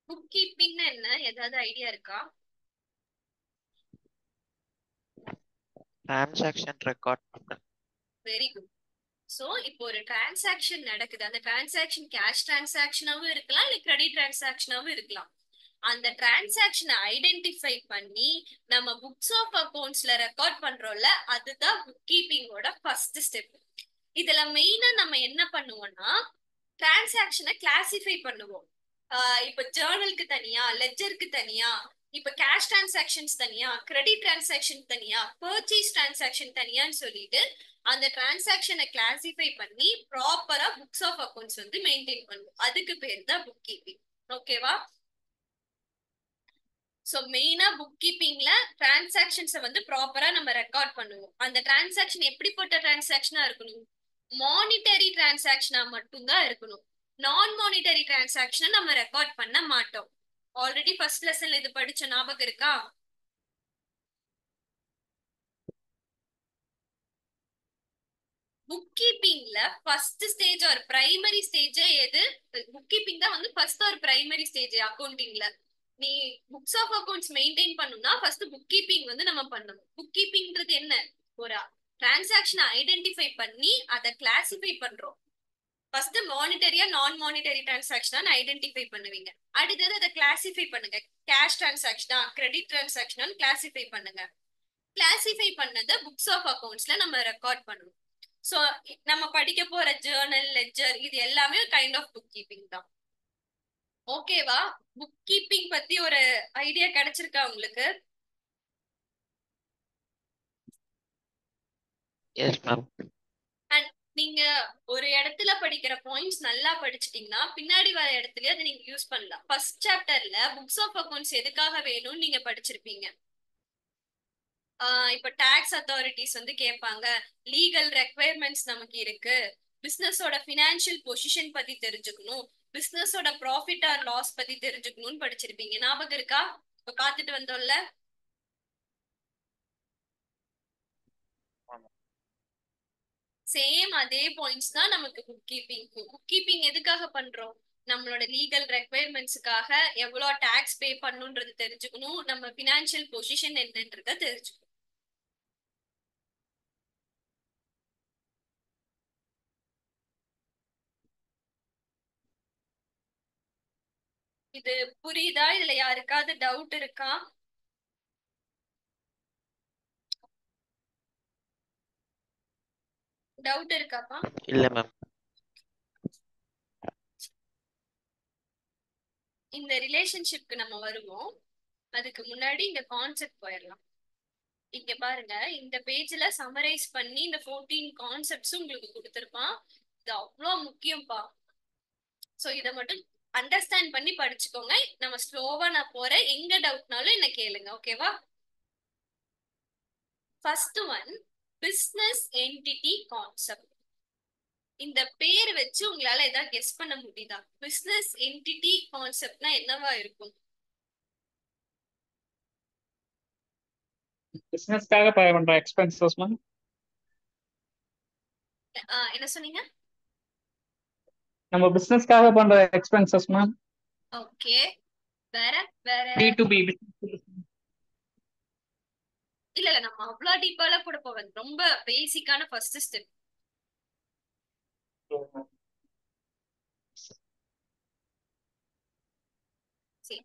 Book கீப்பிங்னா என்ன? ஏதாவது idea இருக்கா? டிரான்சாக்ஷன் ரெக்கார்ட் பண்ண. Very good. சோ இப்போ ஒரு டிரான்சாக்ஷன் நடக்குது. அந்த டிரான்சாக்ஷன் கேஷ் டிரான்சாக்ஷனாவும் இருக்கலாம், இல்ல கிரெடிட் டிரான்சாக்ஷனாவும் இருக்கலாம். அந்த டிரான்சாக்ஷனை ஐடென்டிஃபை பண்ணி நம்ம புக்ஸ் ஆஃப் அக்கவுண்ட்ஸ்ல ரெக்கார்ட் பண்றோம்ல, அதுதான் புக் கீப்பிங்கோட ஃபர்ஸ்ட் ஸ்டெப். இதுல மெயினா நம்ம என்ன பண்ணுவோம்னா, டிரான்சாக்ஷனை கிளாசிஃபை பண்ணுவோம். இப்ப ஜேர்னலுக்கு தனியா, லெட்ஜருக்கு தனியா, இப்ப கேஷ் டிரான்சாக்ஷன்ஸ் தனியா, கிரெடிட் டிரான்சாக்ஷன் தனியா, பர்ச்சேஸ் டிரான்சாக்ஷன் தனியான்னு சொல்லிட்டு அந்த டிரான்சாக்ஷனை கிளாசிஃபை பண்ணி ப்ராப்பரா புக்ஸ் ஆஃப் அக்கவுண்ட்ஸ் வந்து மெயின்டைன் பண்ணுவோம். அதுக்கு பேர் தான் புக் கீப்பிங். ஓகேவா? சோ மெயினா புக் கீப்பிங்ல டிரான்சாக்ஷன்ஸை வந்து ப்ராப்பரா நம்ம ரெக்கார்ட் பண்ணுவோம். அந்த டிரான்சாக்ஷன் எப்படிப்பட்ட டிரான்சாக்ஷனா இருக்கணும்? மானிட்டரி டிரான்சாக்ஷனா மட்டும்தான் இருக்கணும். நான் மானிட்டரி டிரான்சாக்ஷனை நம்ம ரெக்கார்ட் பண்ண மாட்டோம். ஆல்ரெடி ஃபர்ஸ்ட் லெசன்ல இது படிச்ச ஞாபகம் இருக்கா? புக் கீப்பிங்ல ஃபர்ஸ்ட் ஸ்டேஜ் ஒரு பிரைமரி ஸ்டேஜ் எது? புக் கீப்பிங் தான் வந்து ஃபர்ஸ்ட் ஒரு பிரைமரி ஸ்டேஜ் அக்கவுண்டிங்ல. நீ புக்ஸ் ஆஃப் அக்கவுண்ட்ஸ் மெயின்டைன் பண்ணணும்னா ஃபர்ஸ்ட் புக் கீப்பிங் வந்து நம்ம பண்ணணும். புக் கீப்பிங்ன்றது என்ன? ஒரு டிரான்சாக்ஷனை ஐடென்டிஃபை பண்ணி அதை கிளாசிஃபை பண்றோம். ஃபர்ஸ்ட் மானிட்டரியா நான் மானிட்டரி டிரான்சாக்ஷன் ஐடென்டிஃபை பண்ணுவீங்க. அடுத்தது அதை கிளாசிஃபை பண்ணுங்க. கேஷ் டிரான்சாக்ஷனா, கிரெடிட் டிரான்சாக்ஷனா கிளாசிஃபை பண்ணுங்க. கிளாசிஃபை பண்ணதை புக்ஸ் ஆஃப் அக்கவுண்ட்ஸ்ல நம்ம ரெக்கார்ட் பண்ணணும். சோ நம்ம படிக்க போற ஜேர்னல், லெட்ஜர் இது எல்லாமே கைண்ட் ஆஃப் புக் கீப்பிங் தான். ஓகேவா? புக் கீப்பிங் பத்தி ஒரு ஐடியா கிடைச்சிருக்கா உங்களுக்கு? Yes ma'am. அண்ட் நீங்க ஒரு இடத்துல படிக்கிற பாயிண்ட்ஸ் நல்லா படிச்சிட்டீங்கன்னா பின்னாடி வர இடத்துல அதை நீங்க யூஸ் பண்ணலாம். ஃபர்ஸ்ட் சாப்டர்ல புக்ஸ் ஆஃப் அக்கவுண்ட்ஸ் எதுக்காக வேணும்னு நீங்க படிச்சிருப்பீங்க. இப்ப டாக்ஸ் அத்தாரிட்டிஸ் வந்து கேட்பாங்க, லீகல் ரெக்குவயர்மெண்ட்ஸ் நமக்கு இருக்கு, பிசினஸோட பினான்சியல் பொசிஷன் பத்தி தெரிஞ்சுக்கணும், பிசினஸோட ப்ராஃபிட் ஆர் லாஸ் பத்தி தெரிஞ்சுக்கணும்னு படிச்சிருப்பீங்க. ஞாபகம் இருக்கா? இப்ப பார்த்துட்டு வந்தோம்ல. சேம் அதே பாயிண்ட்ஸ் தான் நமக்கு புக் கீப்பிங். புக் கீப்பிங் எதுக்காக பண்றோம்? நம்மளோட லீகல் ரெக்குவயர்மெண்ட்ஸுக்காக எவ்வளவு டாக்ஸ் பே பண்ணுன்றது தெரிஞ்சுக்கணும், நம்ம பினான்சியல் பொசிஷன் என்னன்றத தெரிஞ்சுக்கணும். இது புரியுதா? இதுல யாருக்காவது டவுட் இருக்கா? டவுட் இருக்காப்பா? இல்ல மேம். இந்த ரிலேஷன்ஷிப்க்கு நம்ம வருவோம். அதுக்கு முன்னாடி இந்த கான்செப்ட் போயிடலாம். இங்க பாருங்க, இந்த பேஜ்ல சமரைஸ் பண்ணி இந்த 14 கான்செப்ட்ஸ் உங்களுக்கு கொடுத்திருப்பான். இது அவ்வளோ முக்கியம்ப்பா. சோ இத மட்டும் அண்டர்ஸ்டாண்ட் பண்ணி படிச்சுக்கோங்க. நம்ம ஸ்லோவா நான் போறேன், எங்க டவுட்னாலும் என்ன கேளுங்க. ஓகேவா? First one, business entity concept. இந்த பேர் வச்சு உங்களால ஏதாவது கெஸ் பண்ண முடியுதா? பிசினஸ் என்டிட்டி கான்செப்ட்னா என்னவா இருக்கும்? பிசினஸ்க்காக பே பண்ற எக்ஸ்பென்சஸ் மேம். என்ன சொன்னீங்க? நம்ம பிசினஸ்க்காக பண்ற எக்ஸ்பென்சஸ் மேம். ஓகே, வேற வேற. B2B. இல்ல இல்ல, நம்ம அவ்வளவு டீப்பால கூட போவேன். ரொம்ப பேசிக்கான ஃபர்ஸ்ட் ஸ்டெப். சரி,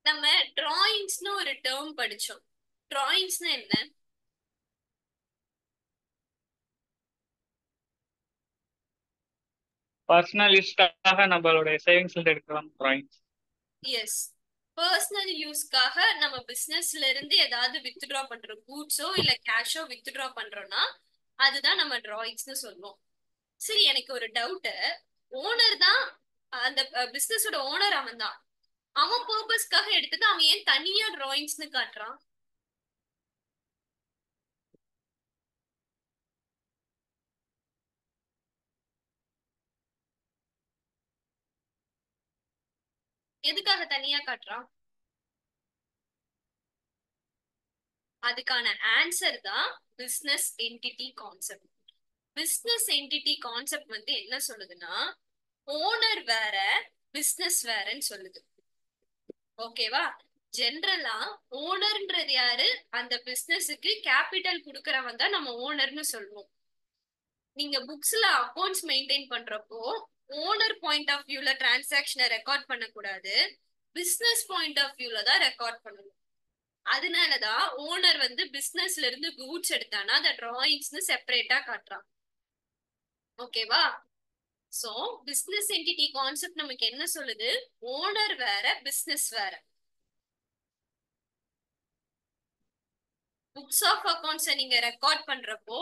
நம்ம டிராயிங்ஸ்னு ஒரு டேர்ம் படிச்சோம். டிராயிங்ஸ்னா என்ன? பர்சனல் யூஸ்க்காக நம்மளோட சேவிங்ஸ்ல எடுக்கலாம் டிராயிங்ஸ். எஸ், பர்சனல் யூஸ்க்காக நம்ம பிசினஸ்ல இருந்து ஏதாவது வித்ட்ரா பண்றோம், கூட்ஸோ இல்ல கேஷோ வித்ட்ரா பண்றோம்னா அதுதான் நம்ம டிராயிங்ஸ்னு சொல்லுவோம். சரி, எனக்கு ஒரு டவுட். ஓனர் தான், அந்த பிசினஸோட ஓனர் அவன் தான். அவன் பர்பஸ்க்காக எடுத்தது, அவன் ஏன் தனியா டிராயிங்ஸ்னு காட்டுறான்? எதுக்காக தனியா காட்டுறான்? அதுக்கான ஆன்சர் தான் business entity concept. Business entity concept வந்து என்ன சொல்லுதுன்னா, ஓனர் வேற பிசினஸ் வேறன்னு சொல்லுது. ஓகேவா? ஜென்ரலா ஓனர்ன்றது யாரு? அந்த பிசினஸுக்கு கேபிட்டல் குடுக்கறவன் தான் நம்ம ஓனர்னு சொல்லுவோம். நீங்க புக்ஸ்ல அக்கவுண்ட்ஸ் மெயின்டைன் பண்றப்போ ஓனர் பாயிண்ட் ஆஃப் வியூல டிரான்சாக்ஷனை ரெக்கார்ட் பண்ணக்கூடாது, பிசினஸ் பாயிண்ட் ஆஃப் வியூல தான் ரெக்கார்ட் பண்ணணும். அதனாலதான் ஓனர் வந்து பிசினஸ்ல இருந்து கூட்ஸ் எடுத்தானா அதை டிராயிங்ஸ்னு செப்பரேட்டா காட்டுறான். ஓகேவா? சோ பிசினஸ் என்டிட்டி கான்செப்ட் நமக்கு என்ன சொல்லுது? ஓனர் வேற, பிசினஸ் வேற. புக்ஸ் ஆஃப் அக்கவுண்ட்ஸை நீங்க ரெக்கார்ட் பண்றப்போ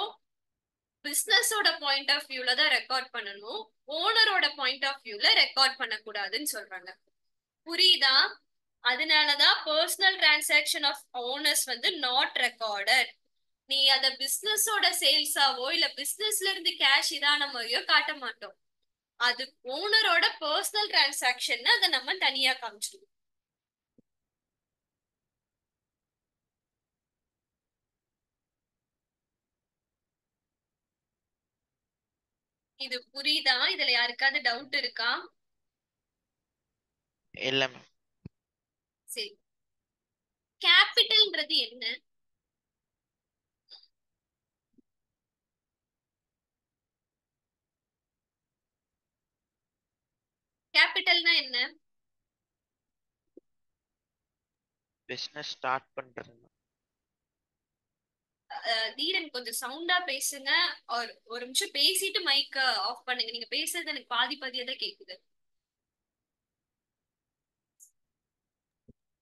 பிசினஸோட பாயிண்ட் ஆஃப் வியூல தான் ரெக்கார்ட் பண்ணணும், ஓனரோட பாயிண்ட் ஆஃப் வியூல ரெக்கார்ட் பண்ணக்கூடாதுன்னு சொல்றாங்க. புரியுதா? அதனாலதான் பர்சனல் டிரான்சாக்ஷன் ஆஃப் ஓனர்ஸ் வந்து நாட் ரெக்கார்டட். நீ அத பிசினஸோட சேல்ஸாவோ இல்ல பிசினஸ்ல இருந்து கேஷ் இதான மாதிரியோ காட்ட மாட்டோம். அது ஓனரோட பர்சனல் டிரான்சாக்ஷன், அதை நம்ம தனியா காமிச்சிடுவோம். இது புரியுதா? இதுல யாருக்காவது டவுட் இருக்கா? இல்ல மேம். சரி, கேபிட்டல்ன்றது என்ன? கேபிட்டல்னா என்ன? பிசினஸ் ஸ்டார்ட் பண்றது. தீரன் கொஞ்சம் சவுண்டா பேசுங்க. ஒரு நிமிஷம் பேசிட்டு மைக்க ஆஃப் பண்ணுங்க. நீங்க பேசுறது எனக்கு பாதி பாதியா தான் கேக்குது.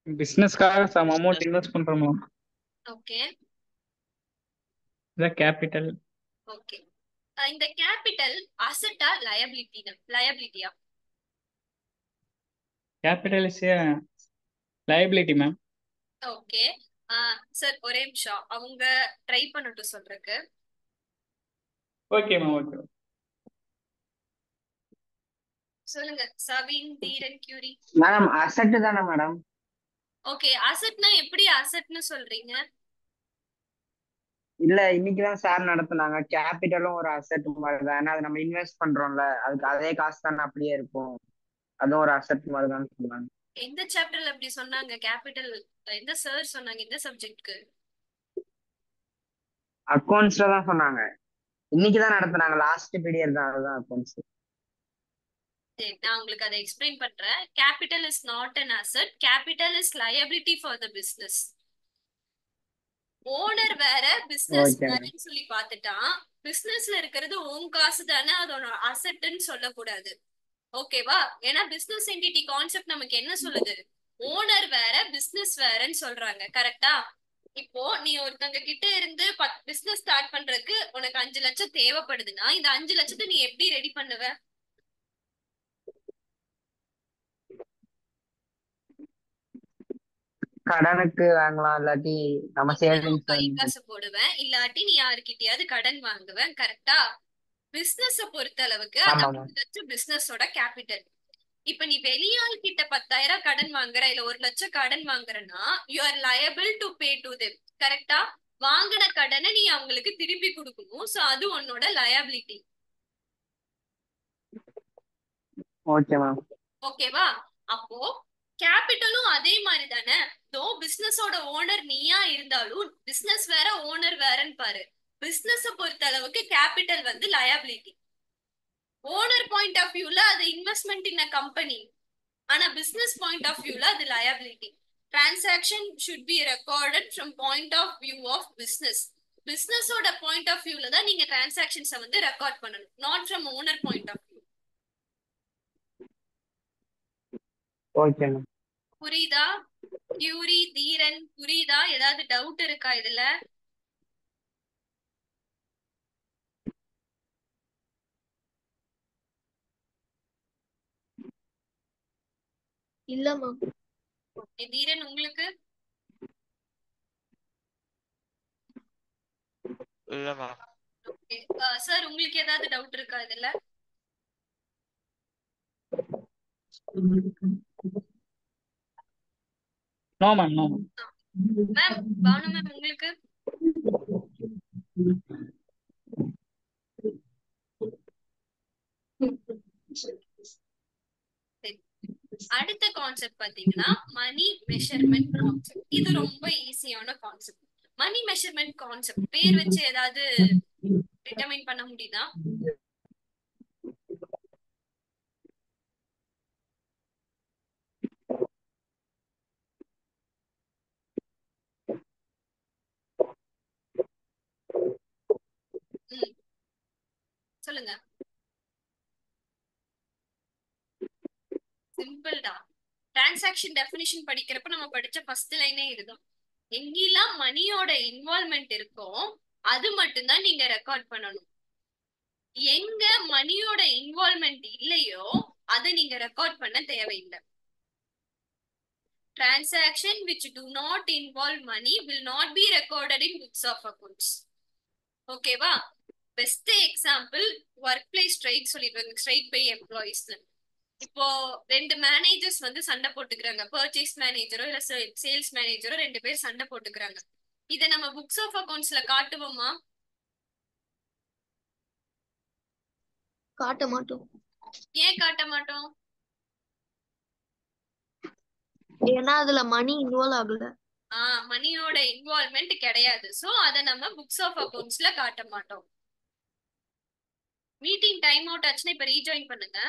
பிசினஸ்க்காக சம் அமௌண்ட் பிசினஸ் இன்வெஸ்ட் பண்றோமா, ஓகே இதான் கேபிட்டல். ஓகே. இந்த கேபிட்டல் அசெட்டா லயபிலிட்டியா? Capital is liability ma'am. Okay. Sir ஒரே நிமிஷம், அவங்க ட்ரை பண்ணட்டும் சொல்றதுக்கு. Okay ma'am, okay. சொல்லுங்க சவின், தீரன், கியூரி. மேடம் அசெட் தானே மேடம்? ஓகே, அசெட்னா எப்படி அசெட்னு சொல்றீங்க? இல்ல இன்னைக்குதான் சார் நடத்துனாங்க, கேபிட்டலும் ஒரு அசெட் மாதிரி தான். ஏன்னா அது நம்ம இன்வெஸ்ட் பண்றோம்ல, அதுக்கு அதே காசு தானே அப்படியே இருக்கும், அதுவும் ஒரு அசெட் மாதிரி தான் சொன்னாங்க. எந்த சாப்டர்ல அப்படி சொன்னாங்க? கேபிட்டல் எந்த சார் சொன்னாங்க? எந்த சப்ஜெக்ட்க்கு? அக்கௌண்ட்ஸ்ல தான் சொன்னாங்க. இன்னைக்குதான் நடத்துனாங்க, லாஸ்ட் பீரியட் தான், அதுதான் அக்கௌண்ட்ஸ். சரி, நான் உங்களுக்கு அதை எக்ஸ்பிளைன் பண்றேன். Capital is not an asset, capital is liability for the business. Owner வேற, பிசினஸ் ஓகே மேம். வேறன்னு சொல்லி பார்த்துட்டா பிசினஸ்ல இருக்கிறது உன் காசு தானே, அதோட அசெட்னு சொல்லக்கூடாது. ஓகேவா? ஏன்னா பிசினஸ் என்டிட்டி கான்செப்ட் நமக்கு என்ன சொல்லுது? ஓனர் வேற, பிசினஸ் வேறன்னு சொல்றாங்க. கரெக்டா? இப்போ நீ ஒருத்தங்க கிட்ட இருந்து பிசினஸ் ஸ்டார்ட் பண்றதுக்கு உனக்கு 5 லட்சம் தேவைப்படுதுன்னா இந்த 5 லட்சத்தை நீ எப்படி ரெடி பண்ணுவ? கடனுக்கு வாங்கலாம், இல்லாட்டி நம்ம ஒண்ணு உன் கை சேவிங்ஸ். காசு போடுவேன், இல்லாட்டி நீ யாருக்கிட்டயாவது கடன் வாங்குவேன். கரெக்டா? பிசினஸ பொறுத்த அளவுக்கு அந்த ஆமா 5 மேம். லட்சம் பிசினஸோட கேபிட்டல். இப்ப நீ வெளியாள் கிட்ட 10,000 கடன் வாங்குற இல்ல 1 லட்சம் கடன் வாங்குறன்னா you are liable to pay to them. கரெக்டா? வாங்கின கடனை நீ அவங்களுக்கு திருப்பி கொடுக்கணும். சோ அது உன்னோட லயபிலிட்டி. Okay ma'am. ஓகேவா? அப்போ கேபிட்டலும் அதே மாதிரி தானே. தோ பிசினஸோட ஓனர் நீயா இருந்தாலும் பிசினஸ் வேற ஓனர் வேறன்னு பாரு. பிசினஸ பொறுத்த அளவுக்கு கேபிட்டல் வந்து லயபிலிட்டி. ஓனர் பாயிண்ட் ஆஃப் வியூல அது இன்வெஸ்ட்மெண்ட் இன் அ கம்பெனி, ஆனா பிசினஸ் பாயிண்ட் ஆஃப் வியூல அது liability. Transaction should be recorded from point of view of business. பிசினஸோட பாயிண்ட் ஆஃப் வியூல தான் நீங்க டிரான்சாக்ஷன்ஸை வந்து ரெக்கார்ட் பண்ணணும், not from owner point of view. Okay ma'am. புரியுதா? கியூரி, தீரன், புரியுதா? ஏதாவது டவுட் இருக்கா இதுல? இல்ல மேம். ஓகே, தீரன் உங்களுக்கு? இல்ல மேம். ஓகே சார், உங்களுக்கு ஏதாவது டவுட் இருக்கா இதுல? No ma'am, no ma'am. Ma'am, Banu ma'am உங்களுக்கு? சரி. அடுத்த கான்செப்ட் பாத்தீங்கன்னா மணி மெஷர்மெண்ட் கான்செப்ட். இது ரொம்ப ஈஸியான கான்செப்ட். மணி மெஷர்மெண்ட் கான்செப்ட் பேர் வச்சு ஏதாவது டிட்டர்மைன் பண்ண முடியுதா? சொல்லுங்க. சிம்பிள் தான். டிரான்சாக்ஷன் டெஃபினிஷன் படிக்கிறப்ப நம்ம படிச்ச ஃபர்ஸ்ட் லைனே இதுதான். எங்கெல்லாம் மணியோட இன்வால்வ்மெண்ட் இருக்கோ அது மட்டும்தான் நீங்க ரெக்கார்ட் பண்ணணும். எங்க மணியோட இன்வால்வ்மெண்ட் இல்லையோ அதை நீங்க ரெக்கார்ட் பண்ண தேவையில்லை. Transaction which do not involve money will not be recorded in books of accounts. ஓகேவா? Best example work place strike சொல்லிடுவாங்க, ஸ்ட்ரைக் பை எம்ப்ளாயிஸ். இப்போ 2 மேனேஜர்ஸ் வந்து சண்டை போட்டுக்கிறாங்க. பர்ச்சேஸ் மேனேஜரோ இல்ல சேல்ஸ் மேனேஜரோ 2 பேர் சண்டை போட்டுக்கிறாங்க. இதை நம்ம புக்ஸ் ஆஃப் அக்கவுண்ட்ஸ்ல காட்டுவோமா? காட்ட மாட்டோம். ஏன் காட்ட மாட்டோம்? ஏன்னா அதுல மணி இன்வால்வ் ஆகல. மணியோட இன்வால்வ்மெண்ட் கிடையாது. சோ அத நம்ம புக்ஸ் ஆஃப் அக்கவுண்ட்ஸ்ல காட்ட மாட்டோம். மீட்டிங் டைம் அவுட் ஆச்சுன்னா இப்ப ரீஜாயின் பண்ணுங்க.